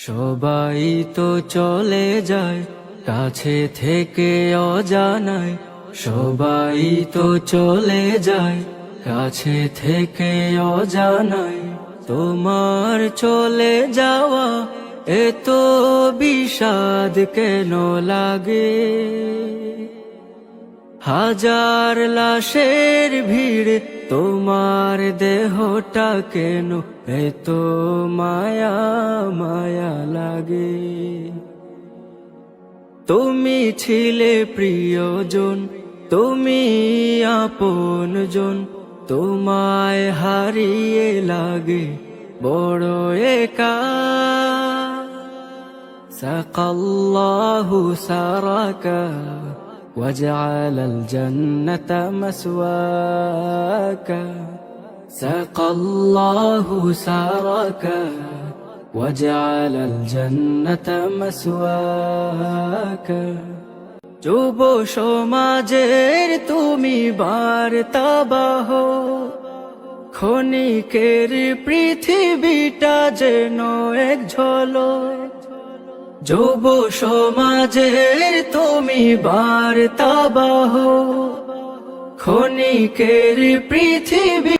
সবাই তো চলে যায় কাছে থেকে অজানায়, সবাই তো চলে যায় কাছে থেকে অজানায়। তোমার চলে যাওয়া এত বিষাদ কেন লাগে? হাজার লাশের ভিড় তোমার দেহটা কেন এত মায়া মায়া লাগে? তুমি ছিলে প্রিয়জন, তুমি আপনজন, তোমায় হারিয়ে লাগে বড় একা। সাকাল্লাহু সারাকা وجعل الجنة مسواك، سقى الله سارك وجعل الجنة مسواك। যুব সমাজের তুমি বার্তাবাহ, ক্ষণিকের পৃথিবীটা যেন এক ঝলক। যুব সমাজের তুমি বার্তাবাহ, ক্ষণিকের পৃথিবী